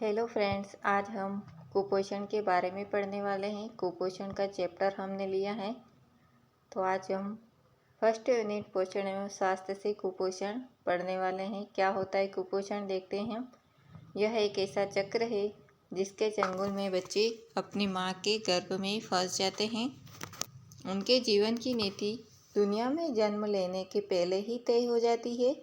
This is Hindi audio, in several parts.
हेलो फ्रेंड्स, आज हम कुपोषण के बारे में पढ़ने वाले हैं। कुपोषण का चैप्टर हमने लिया है। तो आज हम फर्स्ट यूनिट पोषण एवं स्वास्थ्य से कुपोषण पढ़ने वाले हैं। क्या होता है कुपोषण, देखते हैं हम। यह एक ऐसा चक्र है जिसके चंगुल में बच्चे अपनी माँ के गर्भ में फंस जाते हैं। उनके जीवन की नीति दुनिया में जन्म लेने के पहले ही तय हो जाती है।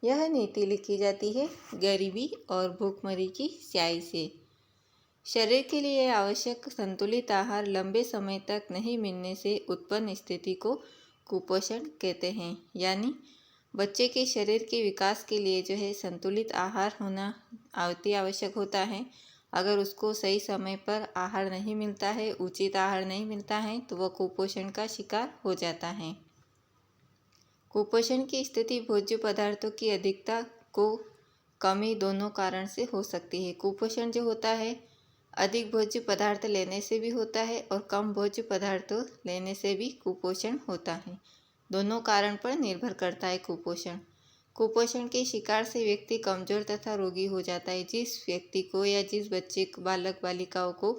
यह नीति लिखी जाती है गरीबी और भूखमरी की स्याही से। शरीर के लिए आवश्यक संतुलित आहार लंबे समय तक नहीं मिलने से उत्पन्न स्थिति को कुपोषण कहते हैं। यानी बच्चे के शरीर के विकास के लिए जो है संतुलित आहार होना अति आवश्यक होता है। अगर उसको सही समय पर आहार नहीं मिलता है, उचित आहार नहीं मिलता है, तो वह कुपोषण का शिकार हो जाता है। कुपोषण की स्थिति भोज्य पदार्थों की अधिकता को कमी दोनों कारण से हो सकती है। कुपोषण जो होता है अधिक भोज्य पदार्थ लेने से भी होता है और कम भोज्य पदार्थों लेने से भी कुपोषण होता है। दोनों कारण पर निर्भर करता है कुपोषण। कुपोषण के शिकार से व्यक्ति कमजोर तथा रोगी हो जाता है। जिस व्यक्ति को या जिस बच्चे बालक बालिकाओं को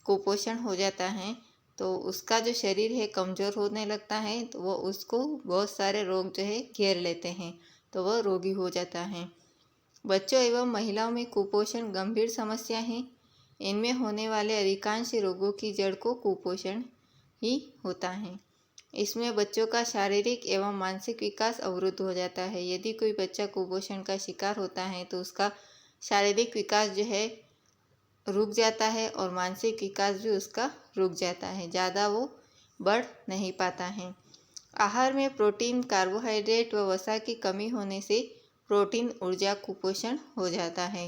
कुपोषण हो जाता है तो उसका जो शरीर है कमज़ोर होने लगता है, तो वो उसको बहुत सारे रोग जो है घेर लेते हैं, तो वह रोगी हो जाता है। बच्चों एवं महिलाओं में कुपोषण गंभीर समस्या है। इनमें होने वाले अधिकांश रोगों की जड़ को कुपोषण ही होता है। इसमें बच्चों का शारीरिक एवं मानसिक विकास अवरुद्ध हो जाता है। यदि कोई बच्चा कुपोषण का शिकार होता है तो उसका शारीरिक विकास जो है रुक जाता है और मानसिक विकास भी उसका रुक जाता है, ज़्यादा वो बढ़ नहीं पाता है। आहार में प्रोटीन, कार्बोहाइड्रेट व वसा की कमी होने से प्रोटीन ऊर्जा कुपोषण हो जाता है।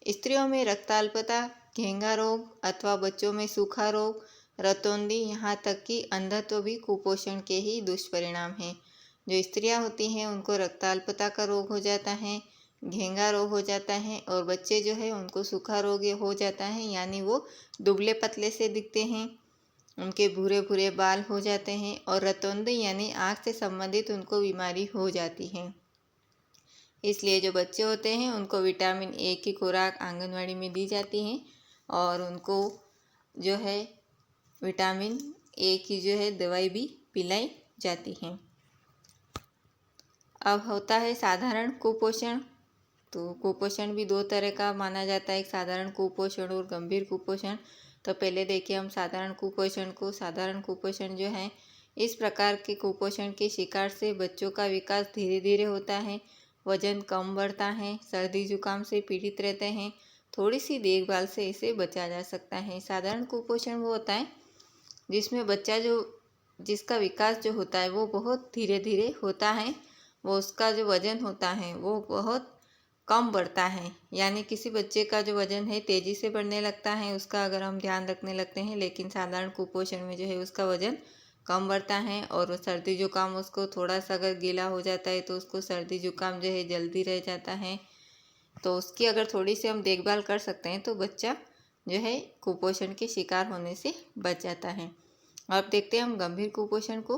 स्त्रियों में रक्ताल्पता, घेंघा रोग अथवा बच्चों में सूखा रोग, रतौंधी, यहाँ तक कि अंधत्व भी कुपोषण के ही दुष्परिणाम हैं। जो स्त्रियां होती हैं उनको रक्ताल्पता का रोग हो जाता है, घेंघा रोग हो जाता है, और बच्चे जो है उनको सूखा रोग हो जाता है, यानी वो दुबले पतले से दिखते हैं, उनके भूरे भूरे बाल हो जाते हैं, और रतौंधी यानी आँख से संबंधित उनको बीमारी हो जाती है। इसलिए जो बच्चे होते हैं उनको विटामिन ए की खुराक आंगनवाड़ी में दी जाती है और उनको जो है विटामिन ए की जो है दवाई भी पिलाई जाती है। अब होता है साधारण कुपोषण। तो कुपोषण भी दो तरह का माना जाता है, एक साधारण कुपोषण और गंभीर कुपोषण। तो पहले देखिए हम साधारण कुपोषण को। साधारण कुपोषण जो है इस प्रकार के कुपोषण के शिकार से बच्चों का विकास धीरे धीरे होता है, वजन कम बढ़ता है, सर्दी जुकाम से पीड़ित रहते हैं, थोड़ी सी देखभाल से इसे बचा जा सकता है। साधारण कुपोषण वो होता है जिसमें बच्चा जिसका विकास जो होता है वो बहुत धीरे धीरे होता है, वो उसका जो वजन होता है वो बहुत कम बढ़ता है। यानी किसी बच्चे का जो वजन है तेज़ी से बढ़ने लगता है, उसका अगर हम ध्यान रखने लगते हैं, लेकिन साधारण कुपोषण में जो है उसका वजन कम बढ़ता है और सर्दी जुकाम उसको थोड़ा सा अगर गीला हो जाता है तो उसको सर्दी जुकाम जो है जल्दी रह जाता है। तो उसकी अगर थोड़ी सी हम देखभाल कर सकते हैं तो बच्चा जो है कुपोषण के शिकार होने से बच जाता है। अब देखते हैं हम गंभीर कुपोषण को।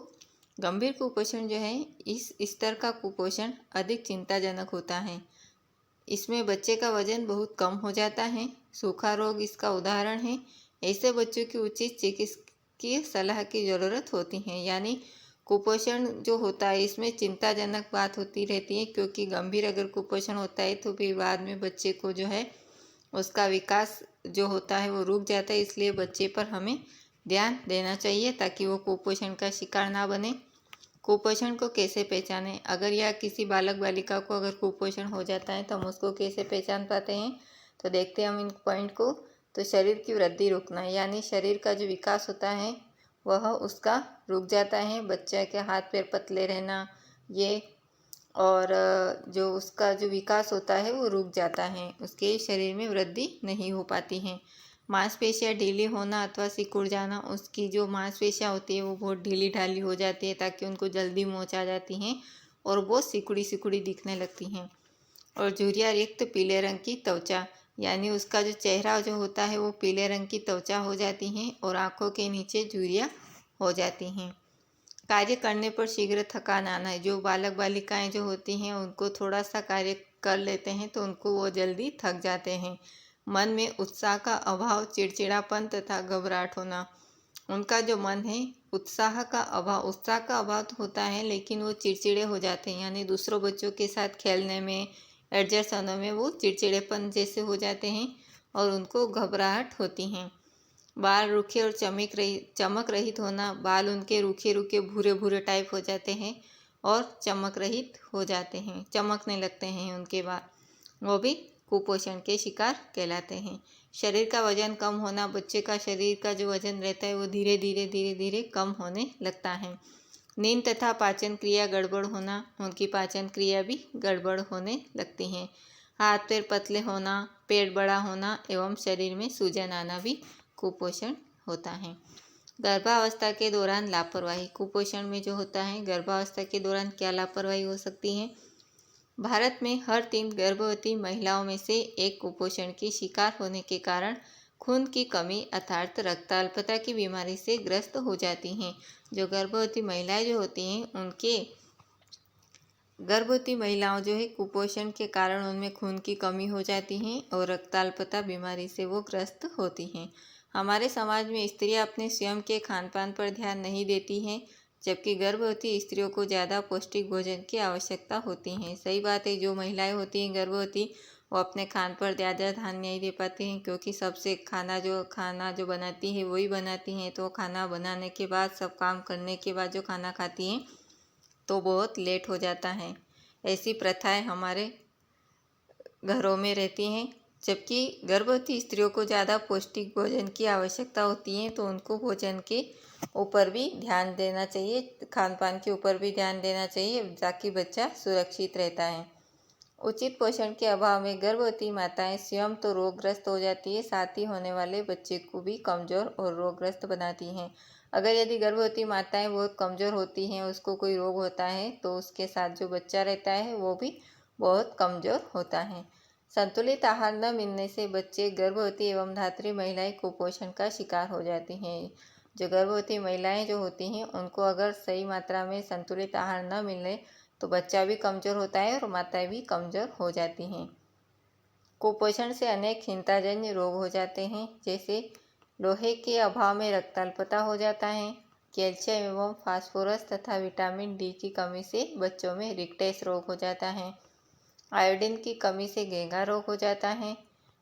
गंभीर कुपोषण जो है इस स्तर का कुपोषण अधिक चिंताजनक होता है। इसमें बच्चे का वजन बहुत कम हो जाता है। सूखा रोग इसका उदाहरण है। ऐसे बच्चों की उचित चिकित्सकीय सलाह की ज़रूरत होती है। यानी कुपोषण जो होता है इसमें चिंताजनक बात होती रहती है, क्योंकि गंभीर अगर कुपोषण होता है तो फिर बाद में बच्चे को जो है उसका विकास जो होता है वो रुक जाता है। इसलिए बच्चे पर हमें ध्यान देना चाहिए ताकि वो कुपोषण का शिकार ना बने। कुपोषण को कैसे पहचानें? अगर या किसी बालक बालिका को अगर कुपोषण हो जाता है तो हम उसको कैसे पहचान पाते हैं? तो देखते हैं हम इन पॉइंट को। तो शरीर की वृद्धि रुकना, यानी शरीर का जो विकास होता है वह उसका रुक जाता है। बच्चे के हाथ पैर पतले रहना ये, और जो उसका जो विकास होता है वो रुक जाता है, उसके शरीर में वृद्धि नहीं हो पाती है। मांसपेशियाँ ढीली होना अथवा सिकुड़ जाना, उसकी जो मांसपेशियाँ होती है वो बहुत ढीली ढाली हो जाती है ताकि उनको जल्दी मोच आ जाती हैं और बहुत सिकुड़ी सिकुड़ी दिखने लगती हैं। और झुर्रियाँ रिक्त पीले रंग की त्वचा, यानी उसका जो चेहरा जो होता है वो पीले रंग की त्वचा हो जाती हैं और आँखों के नीचे झुर्रियाँ हो जाती हैं। कार्य करने पर शीघ्र थकान आना है। जो बालक बालिकाएं जो होती हैं उनको थोड़ा सा कार्य कर लेते हैं तो उनको वो जल्दी थक जाते हैं। मन में उत्साह का अभाव, चिड़चिड़ापन तथा घबराहट होना। उनका जो मन है उत्साह का अभाव तो होता है, लेकिन वो चिड़चिड़े हो जाते हैं, यानी दूसरों बच्चों के साथ खेलने में, एडजस्ट होने में वो चिड़चिड़ेपन जैसे हो जाते हैं और उनको घबराहट होती हैं। बाल रूखे और चमक रहित होना, बाल उनके रूखे रूखे भूरे भूरे टाइप हो जाते हैं और चमक रहित हो जाते हैं, चमकने लगते हैं उनके बाल, वो भी कुपोषण के शिकार कहलाते हैं। शरीर का वजन कम होना, बच्चे का शरीर का जो वजन रहता है वो धीरे धीरे कम होने लगता है। नींद तथा पाचन क्रिया गड़बड़ होना, उनकी पाचन क्रिया भी गड़बड़ होने लगती हैं। हाथ पैर पतले होना, पेट बड़ा होना एवं शरीर में सूजन आना भी कुपोषण होता है। गर्भावस्था के दौरान लापरवाही, कुपोषण में जो होता है गर्भावस्था के दौरान क्या लापरवाही हो सकती है। भारत में हर 3 गर्भवती महिलाओं में से एक कुपोषण की शिकार होने के कारण खून की कमी अर्थात रक्ताल्पता की बीमारी से ग्रस्त हो जाती हैं। जो गर्भवती महिलाएं जो होती हैं उनके गर्भवती महिलाओं जो है कुपोषण के कारण उनमें खून की कमी हो जाती है और रक्ताल्पता बीमारी से वो ग्रस्त होती हैं। हमारे समाज में स्त्रियां अपने स्वयं के खान पान पर ध्यान नहीं देती हैं, जबकि गर्भवती स्त्रियों को ज़्यादा पौष्टिक भोजन की आवश्यकता होती है। सही बात है, जो महिलाएं होती हैं गर्भवती वो अपने खान पर ज़्यादा ध्यान नहीं दे पाती हैं, क्योंकि सबसे खाना जो बनाती है वही बनाती हैं, तो खाना बनाने के बाद सब काम करने के बाद जो खाना खाती हैं तो बहुत लेट हो जाता है। ऐसी प्रथाएं हमारे घरों में रहती हैं। जबकि गर्भवती स्त्रियों को ज़्यादा पौष्टिक भोजन की आवश्यकता होती है, तो उनको भोजन के ऊपर भी ध्यान देना चाहिए, खान पान के ऊपर भी ध्यान देना चाहिए, ताकि बच्चा सुरक्षित रहता है। उचित पोषण के अभाव में गर्भवती माताएं स्वयं तो रोगग्रस्त हो जाती है, साथ ही होने वाले बच्चे को भी कमज़ोर और रोगग्रस्त बनाती हैं। अगर यदि गर्भवती माताएं बहुत कमज़ोर होती हैं, उसको कोई रोग होता है, तो उसके साथ जो बच्चा रहता है वो भी बहुत कमज़ोर होता है। संतुलित आहार न मिलने से बच्चे, गर्भवती एवं धात्री महिलाएं कुपोषण का शिकार हो जाती हैं। जो गर्भवती महिलाएं जो होती हैं उनको अगर सही मात्रा में संतुलित आहार न मिले तो बच्चा भी कमज़ोर होता है और माताएं भी कमज़ोर हो जाती हैं। कुपोषण से अनेक हिंताजन्य रोग हो जाते हैं, जैसे लोहे के अभाव में रक्ताल्पता हो जाता है, कैल्शियम एवं फास्फोरस तथा विटामिन डी की कमी से बच्चों में रिकटेस रोग हो जाता है, आयोडीन की कमी से घेंघा रोग हो जाता है,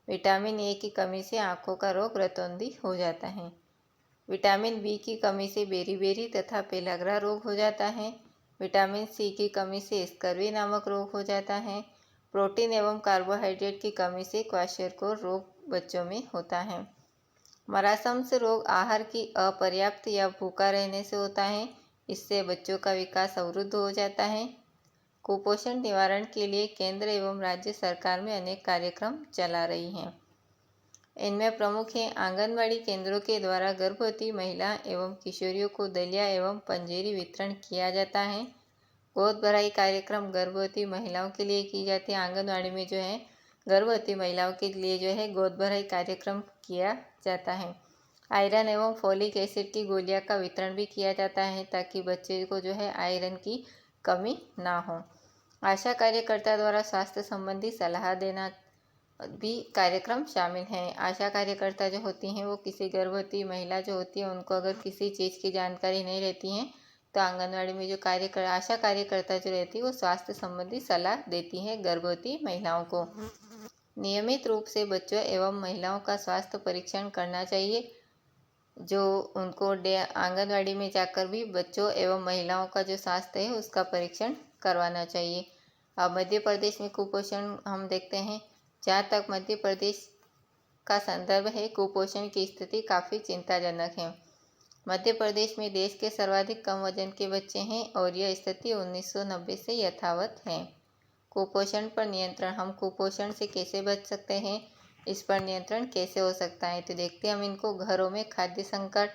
विटामिन ए की कमी से आँखों का रोग रतौंधी हो जाता है, विटामिन बी की कमी से बेरी तथा पेलाग्रा रोग हो जाता है, विटामिन सी की कमी से स्कर्वी नामक रोग हो जाता है, प्रोटीन एवं कार्बोहाइड्रेट की कमी से क्वाशरकोर रोग बच्चों में होता है। मरासमस रोग आहार की अपर्याप्त या भूखा रहने से होता है, इससे बच्चों का विकास अवरुद्ध हो जाता है। कुपोषण निवारण के लिए केंद्र एवं राज्य सरकार में अनेक कार्यक्रम चला रही हैं। इनमें प्रमुख हैं आंगनबाड़ी केंद्रों के द्वारा गर्भवती महिला एवं किशोरियों को दलिया एवं पंजेरी वितरण किया जाता है। गोद भराई कार्यक्रम गर्भवती महिलाओं के लिए की जाती है। आंगनबाड़ी में जो है गर्भवती महिलाओं के लिए जो है गोद भराई कार्यक्रम किया जाता है। आयरन एवं फोलिक एसिड की गोलियां का वितरण भी किया जाता है, ताकि बच्चे को जो है आयरन की कमी ना हो। आशा कार्यकर्ता द्वारा स्वास्थ्य संबंधी सलाह देना भी कार्यक्रम शामिल हैं। आशा कार्यकर्ता जो होती हैं वो किसी गर्भवती महिला जो होती है उनको अगर किसी चीज़ की जानकारी नहीं रहती हैं, तो आंगनवाड़ी में जो आशा कार्यकर्ता जो रहती है वो स्वास्थ्य संबंधी सलाह देती हैं गर्भवती महिलाओं को। नियमित रूप से बच्चों एवं महिलाओं का स्वास्थ्य परीक्षण करना चाहिए। जो उनको आंगनवाड़ी में जाकर भी बच्चों एवं महिलाओं का जो स्वास्थ्य है उसका परीक्षण करवाना चाहिए। अब मध्य प्रदेश में कुपोषण हम देखते हैं। जहाँ तक मध्य प्रदेश का संदर्भ है, कुपोषण की स्थिति काफ़ी चिंताजनक है। मध्य प्रदेश में देश के सर्वाधिक कम वजन के बच्चे हैं और यह स्थिति 1990 से यथावत है। कुपोषण पर नियंत्रण, हम कुपोषण से कैसे बच सकते हैं, इस पर नियंत्रण कैसे हो सकता है, तो देखते हैं हम इनको। घरों में खाद्य संकट,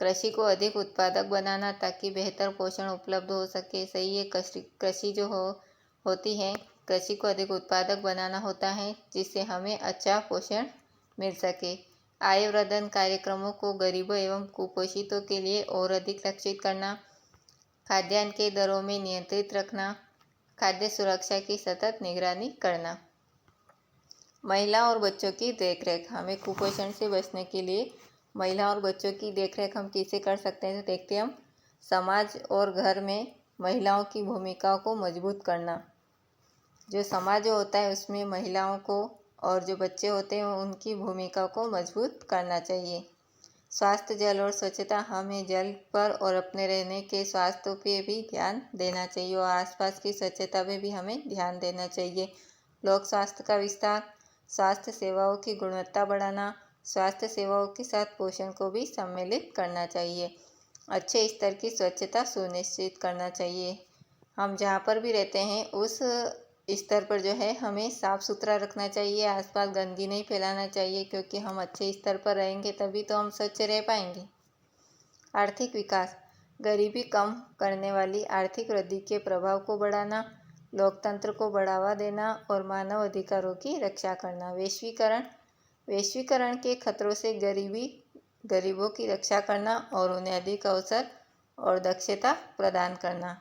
कृषि को अधिक उत्पादक बनाना ताकि बेहतर पोषण उपलब्ध हो सके। सही है, कृषि जो होती है, कृषि को अधिक उत्पादक बनाना होता है जिससे हमें अच्छा पोषण मिल सके। आयवर्धन कार्यक्रमों को गरीबों एवं कुपोषितों के लिए और अधिक लक्षित करना, खाद्यान्न के दरों में नियंत्रित रखना, खाद्य सुरक्षा की सतत निगरानी करना। महिला और बच्चों की देखरेख। हमें कुपोषण से बचने के लिए महिला और बच्चों की देखरेख हम कैसे कर सकते हैं, तो देखते हैं हम। समाज और घर में महिलाओं की भूमिका को मजबूत करना। जो समाज होता है उसमें महिलाओं को और जो बच्चे होते हैं उनकी भूमिका को मजबूत करना चाहिए। स्वास्थ्य, जल और स्वच्छता। हमें जल पर और अपने रहने के स्वास्थ्य पे भी ध्यान देना चाहिए और आसपास की स्वच्छता पे भी हमें ध्यान देना चाहिए। लोक स्वास्थ्य का विस्तार। स्वास्थ्य सेवाओं की गुणवत्ता बढ़ाना। स्वास्थ्य सेवाओं के साथ पोषण को भी सम्मिलित करना चाहिए। अच्छे स्तर की स्वच्छता सुनिश्चित करना चाहिए। हम जहाँ पर भी रहते हैं उस स्तर पर जो है हमें साफ़ सुथरा रखना चाहिए। आसपास गंदगी नहीं फैलाना चाहिए, क्योंकि हम अच्छे स्तर पर रहेंगे तभी तो हम स्वच्छ रह पाएंगे। आर्थिक विकास। गरीबी कम करने वाली आर्थिक वृद्धि के प्रभाव को बढ़ाना, लोकतंत्र को बढ़ावा देना और मानव अधिकारों की रक्षा करना। वैश्वीकरण के खतरों से गरीबों की रक्षा करना और उन्हें अधिक अवसर और दक्षता प्रदान करना।